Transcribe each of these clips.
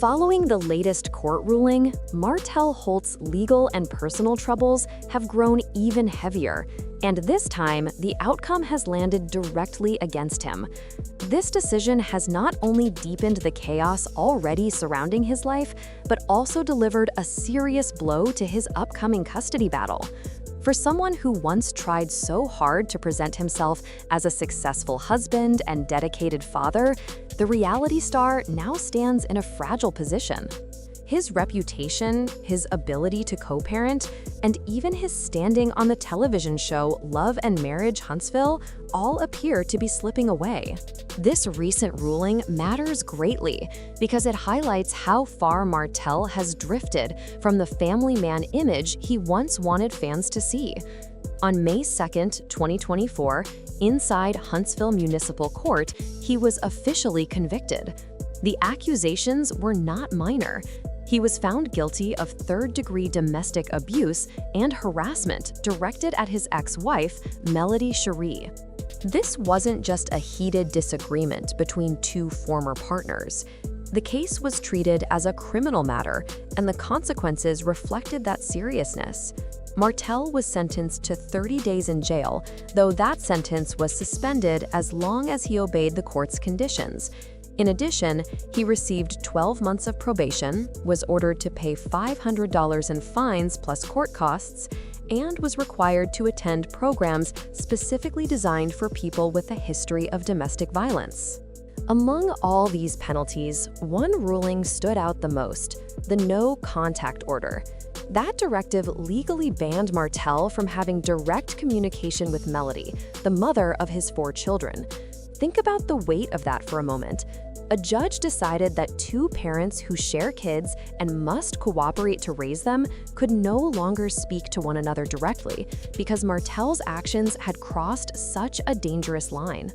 Following the latest court ruling, Martell Holt's legal and personal troubles have grown even heavier, and this time, the outcome has landed directly against him. This decision has not only deepened the chaos already surrounding his life, but also delivered a serious blow to his upcoming custody battle. For someone who once tried so hard to present himself as a successful husband and dedicated father, the reality star now stands in a fragile position. His reputation, his ability to co-parent, and even his standing on the television show Love and Marriage Huntsville all appear to be slipping away. This recent ruling matters greatly because it highlights how far Martell has drifted from the family man image he once wanted fans to see. On May 2, 2024, inside Huntsville Municipal Court, he was officially convicted. The accusations were not minor. He was found guilty of third-degree domestic abuse and harassment directed at his ex-wife, Shari. This wasn't just a heated disagreement between two former partners. The case was treated as a criminal matter, and the consequences reflected that seriousness. Martell was sentenced to 30 days in jail, though that sentence was suspended as long as he obeyed the court's conditions. In addition, he received 12 months of probation, was ordered to pay $500 in fines plus court costs, and was required to attend programs specifically designed for people with a history of domestic violence. Among all these penalties, one ruling stood out the most: the no contact order. That directive legally banned Martell from having direct communication with Melody, the mother of his 4 children. Think about the weight of that for a moment. A judge decided that two parents who share kids and must cooperate to raise them could no longer speak to one another directly because Martell's actions had crossed such a dangerous line.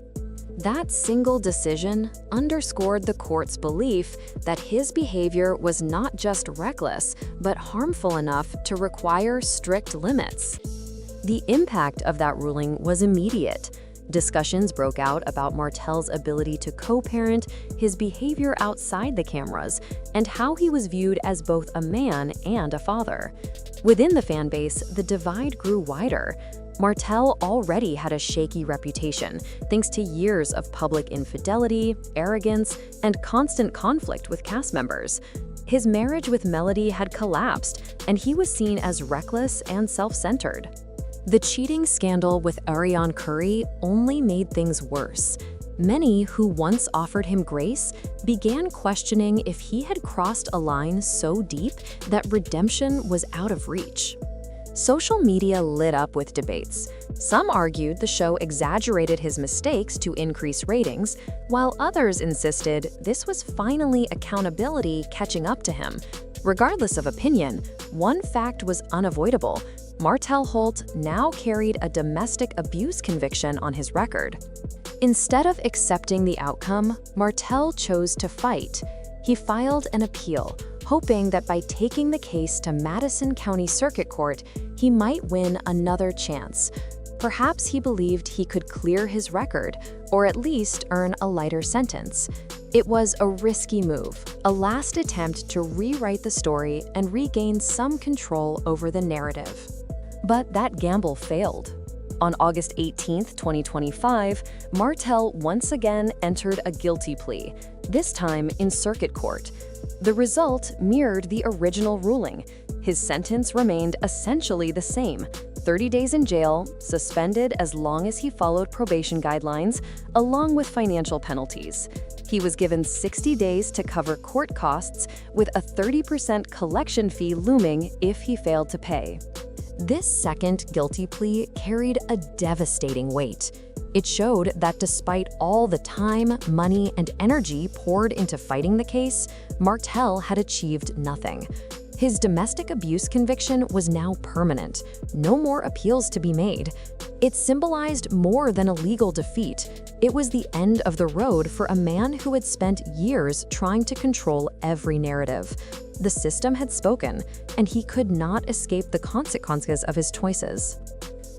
That single decision underscored the court's belief that his behavior was not just reckless, but harmful enough to require strict limits. The impact of that ruling was immediate. Discussions broke out about Martell's ability to co-parent, his behavior outside the cameras, and how he was viewed as both a man and a father. Within the fan base, the divide grew wider. Martell already had a shaky reputation, thanks to years of public infidelity, arrogance, and constant conflict with cast members. His marriage with Melody had collapsed, and he was seen as reckless and self-centered. The cheating scandal with Ariane Curry only made things worse. Many who once offered him grace began questioning if he had crossed a line so deep that redemption was out of reach. Social media lit up with debates. Some argued the show exaggerated his mistakes to increase ratings, while others insisted this was finally accountability catching up to him. Regardless of opinion, one fact was unavoidable: Martell Holt now carried a domestic abuse conviction on his record. Instead of accepting the outcome, Martell chose to fight. He filed an appeal, hoping that by taking the case to Madison County Circuit Court, he might win another chance. Perhaps he believed he could clear his record, or at least earn a lighter sentence. It was a risky move, a last attempt to rewrite the story and regain some control over the narrative. But that gamble failed. On August 18, 2025, Martell once again entered a guilty plea, this time in circuit court. The result mirrored the original ruling. His sentence remained essentially the same: 30 days in jail, suspended as long as he followed probation guidelines, along with financial penalties. He was given 60 days to cover court costs, with a 30% collection fee looming if he failed to pay. This second guilty plea carried a devastating weight. It showed that despite all the time, money, and energy poured into fighting the case, Martell had achieved nothing. His domestic abuse conviction was now permanent. No more appeals to be made. It symbolized more than a legal defeat. It was the end of the road for a man who had spent years trying to control every narrative. The system had spoken, and he could not escape the consequences of his choices.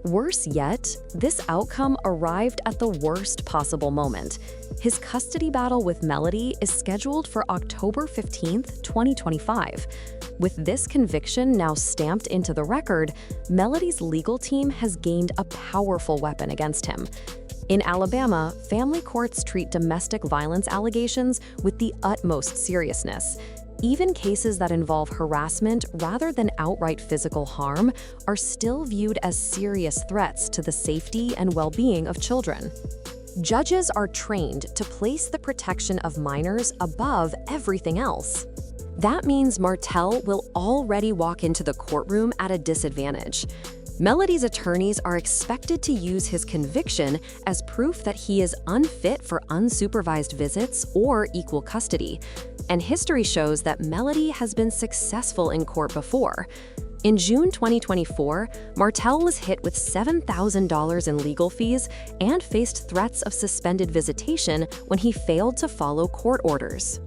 Worse yet, this outcome arrived at the worst possible moment. His custody battle with Melody is scheduled for October 15, 2025. With this conviction now stamped into the record, Melody's legal team has gained a powerful weapon against him. In Alabama, family courts treat domestic violence allegations with the utmost seriousness. Even cases that involve harassment rather than outright physical harm are still viewed as serious threats to the safety and well-being of children. Judges are trained to place the protection of minors above everything else. That means Martell will already walk into the courtroom at a disadvantage. Melody's attorneys are expected to use his conviction as proof that he is unfit for unsupervised visits or equal custody. And history shows that Melody has been successful in court before. In June 2024, Martell was hit with $7,000 in legal fees and faced threats of suspended visitation when he failed to follow court orders.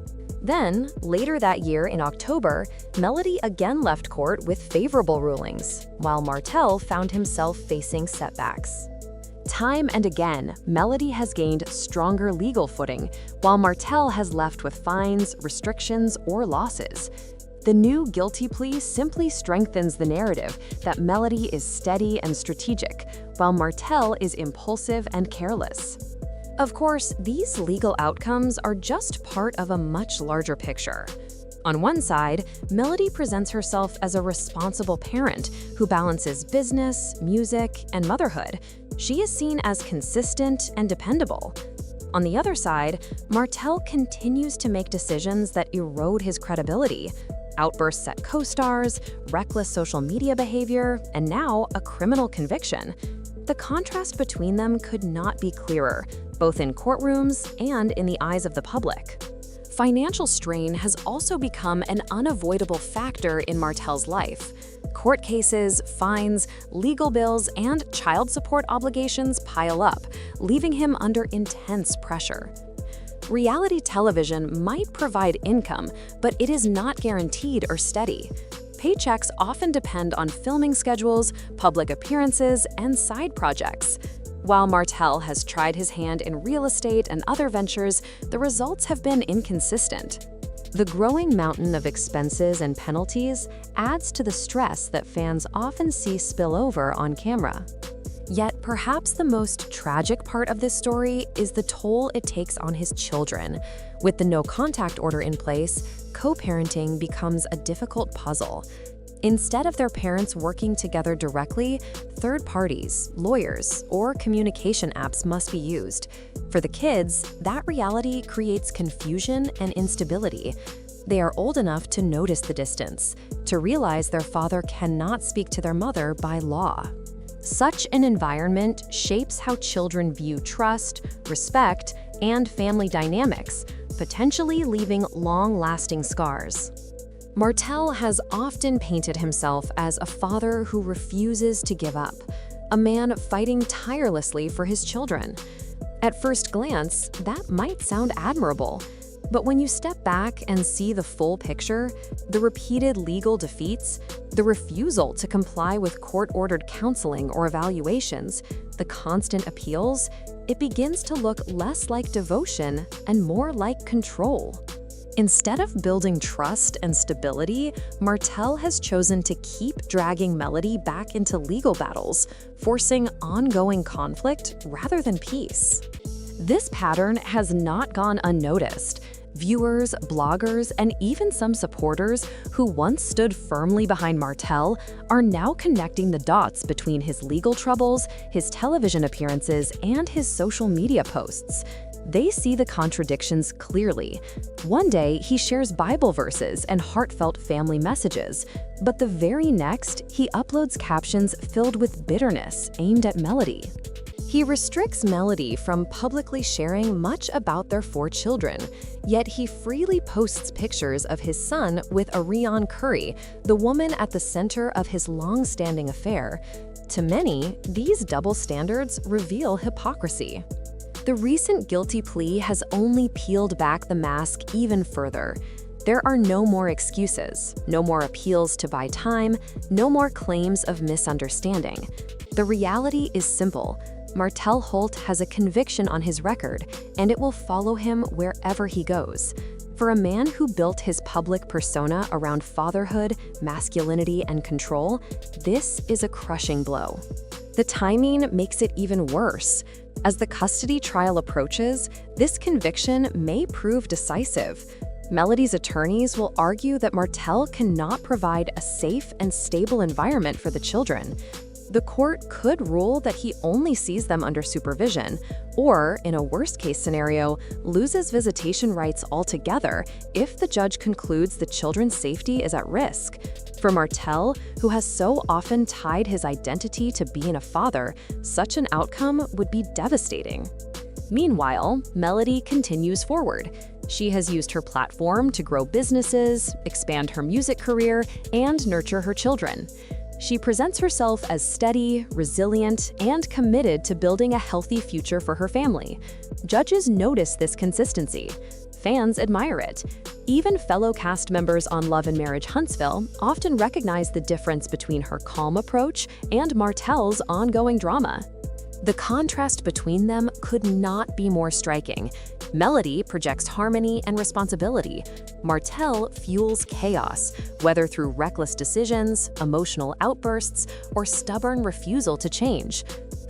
Then, later that year in October, Melody again left court with favorable rulings, while Martell found himself facing setbacks. Time and again, Melody has gained stronger legal footing, while Martell has left with fines, restrictions, or losses. The new guilty plea simply strengthens the narrative that Melody is steady and strategic, while Martell is impulsive and careless. Of course, these legal outcomes are just part of a much larger picture. On one side, Melody presents herself as a responsible parent who balances business, music, and motherhood. She is seen as consistent and dependable. On the other side, Martell continues to make decisions that erode his credibility. Outbursts at co-stars, reckless social media behavior, and now a criminal conviction. The contrast between them could not be clearer, both in courtrooms and in the eyes of the public. Financial strain has also become an unavoidable factor in Martell's life. Court cases, fines, legal bills, and child support obligations pile up, leaving him under intense pressure. Reality television might provide income, but it is not guaranteed or steady. Paychecks often depend on filming schedules, public appearances, and side projects. While Martell has tried his hand in real estate and other ventures, the results have been inconsistent. The growing mountain of expenses and penalties adds to the stress that fans often see spill over on camera. Yet perhaps the most tragic part of this story is the toll it takes on his children. With the no-contact order in place, co-parenting becomes a difficult puzzle. Instead of their parents working together directly, third parties, lawyers, or communication apps must be used. For the kids, that reality creates confusion and instability. They are old enough to notice the distance, to realize their father cannot speak to their mother by law. Such an environment shapes how children view trust, respect, and family dynamics, potentially leaving long-lasting scars. Martell has often painted himself as a father who refuses to give up, a man fighting tirelessly for his children. At first glance, that might sound admirable, but when you step back and see the full picture, the repeated legal defeats, the refusal to comply with court-ordered counseling or evaluations, the constant appeals, it begins to look less like devotion and more like control. Instead of building trust and stability, Martell has chosen to keep dragging Melody back into legal battles, forcing ongoing conflict rather than peace. This pattern has not gone unnoticed. Viewers, bloggers, and even some supporters who once stood firmly behind Martell are now connecting the dots between his legal troubles, his television appearances, and his social media posts. They see the contradictions clearly. One day, he shares Bible verses and heartfelt family messages, but the very next, he uploads captions filled with bitterness aimed at Melody. He restricts Melody from publicly sharing much about their 4 children, yet he freely posts pictures of his son with Ariane Curry, the woman at the center of his long-standing affair. To many, these double standards reveal hypocrisy. The recent guilty plea has only peeled back the mask even further. There are no more excuses, no more appeals to buy time, no more claims of misunderstanding. The reality is simple. Martell Holt has a conviction on his record, and it will follow him wherever he goes. For a man who built his public persona around fatherhood, masculinity, and control, this is a crushing blow. The timing makes it even worse. As the custody trial approaches, this conviction may prove decisive. Melody's attorneys will argue that Martell cannot provide a safe and stable environment for the children. The court could rule that he only sees them under supervision, or, in a worst-case scenario, loses visitation rights altogether if the judge concludes the children's safety is at risk. For Martell, who has so often tied his identity to being a father, such an outcome would be devastating. Meanwhile, Melody continues forward. She has used her platform to grow businesses, expand her music career, and nurture her children. She presents herself as steady, resilient, and committed to building a healthy future for her family. Judges notice this consistency. Fans admire it. Even fellow cast members on Love and Marriage Huntsville often recognize the difference between her calm approach and Martell's ongoing drama. The contrast between them could not be more striking. Melody projects harmony and responsibility. Martell fuels chaos, whether through reckless decisions, emotional outbursts, or stubborn refusal to change.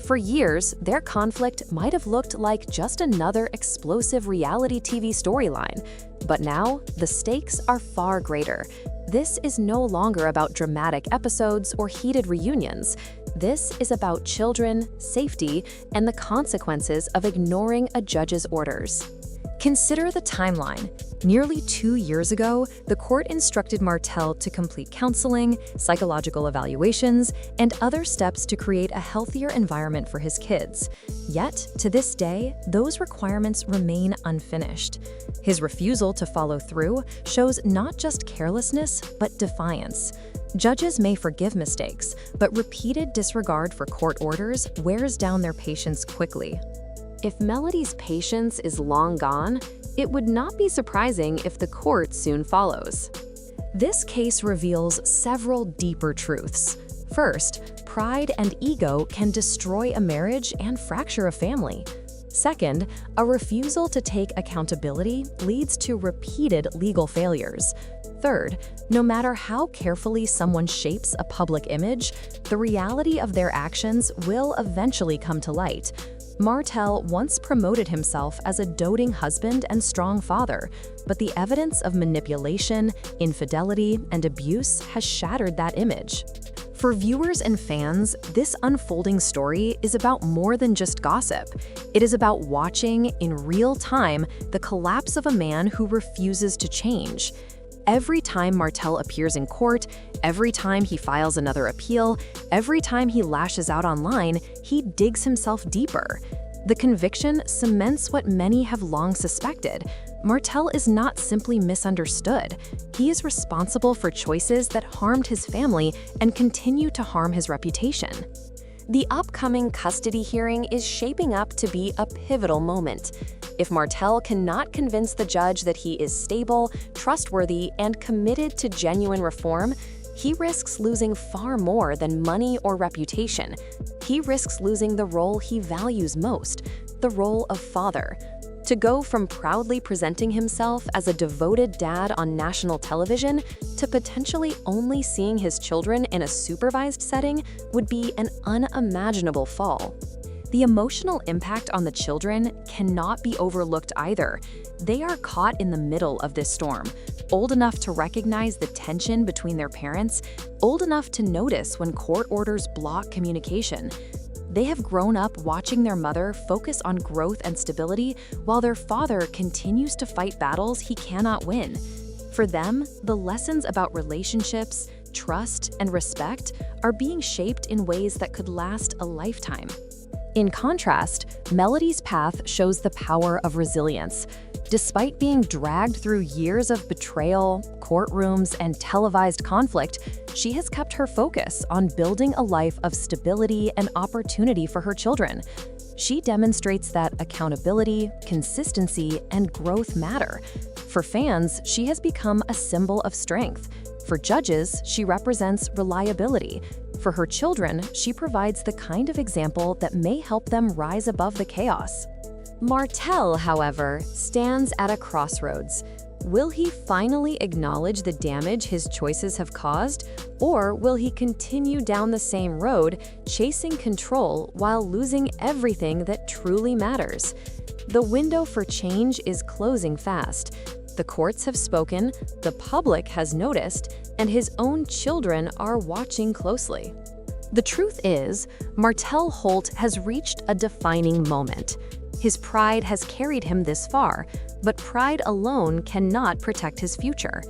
For years, their conflict might have looked like just another explosive reality TV storyline. But now, the stakes are far greater. This is no longer about dramatic episodes or heated reunions. This is about children, safety, and the consequences of ignoring a judge's orders. Consider the timeline. Nearly 2 years ago, the court instructed Martell to complete counseling, psychological evaluations, and other steps to create a healthier environment for his kids. Yet, to this day, those requirements remain unfinished. His refusal to follow through shows not just carelessness, but defiance. Judges may forgive mistakes, but repeated disregard for court orders wears down their patience quickly. If Melody's patience is long gone, it would not be surprising if the court soon follows. This case reveals several deeper truths. First, pride and ego can destroy a marriage and fracture a family. Second, a refusal to take accountability leads to repeated legal failures. Third, no matter how carefully someone shapes a public image, the reality of their actions will eventually come to light. Martell once promoted himself as a doting husband and strong father, but the evidence of manipulation, infidelity, and abuse has shattered that image. For viewers and fans, this unfolding story is about more than just gossip. It is about watching, in real time, the collapse of a man who refuses to change. Every time Martell appears in court, every time he files another appeal, every time he lashes out online, he digs himself deeper. The conviction cements what many have long suspected. Martell is not simply misunderstood. He is responsible for choices that harmed his family and continue to harm his reputation. The upcoming custody hearing is shaping up to be a pivotal moment. If Martell cannot convince the judge that he is stable, trustworthy, and committed to genuine reform, he risks losing far more than money or reputation. He risks losing the role he values most, the role of father. To go from proudly presenting himself as a devoted dad on national television to potentially only seeing his children in a supervised setting would be an unimaginable fall. The emotional impact on the children cannot be overlooked either. They are caught in the middle of this storm, old enough to recognize the tension between their parents, old enough to notice when court orders block communication. They have grown up watching their mother focus on growth and stability while their father continues to fight battles he cannot win. For them, the lessons about relationships, trust, and respect are being shaped in ways that could last a lifetime. In contrast, Melody's path shows the power of resilience. Despite being dragged through years of betrayal, courtrooms, and televised conflict, she has kept her focus on building a life of stability and opportunity for her children. She demonstrates that accountability, consistency, and growth matter. For fans, she has become a symbol of strength. For judges, she represents reliability. For her children, she provides the kind of example that may help them rise above the chaos. Martell, however, stands at a crossroads. Will he finally acknowledge the damage his choices have caused, or will he continue down the same road, chasing control while losing everything that truly matters? The window for change is closing fast. The courts have spoken, the public has noticed, and his own children are watching closely. The truth is, Martell Holt has reached a defining moment. His pride has carried him this far, but pride alone cannot protect his future.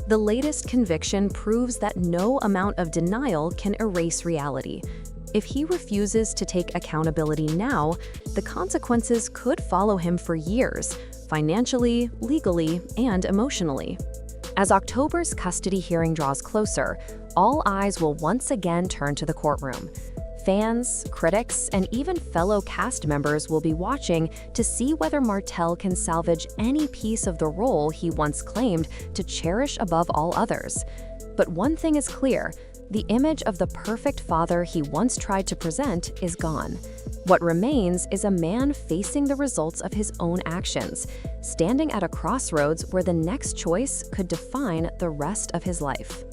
The latest conviction proves that no amount of denial can erase reality. If he refuses to take accountability now, the consequences could follow him for years, financially, legally, and emotionally. As October's custody hearing draws closer, all eyes will once again turn to the courtroom. Fans, critics, and even fellow cast members will be watching to see whether Martell can salvage any piece of the role he once claimed to cherish above all others. But one thing is clear: the image of the perfect father he once tried to present is gone. What remains is a man facing the results of his own actions, standing at a crossroads where the next choice could define the rest of his life.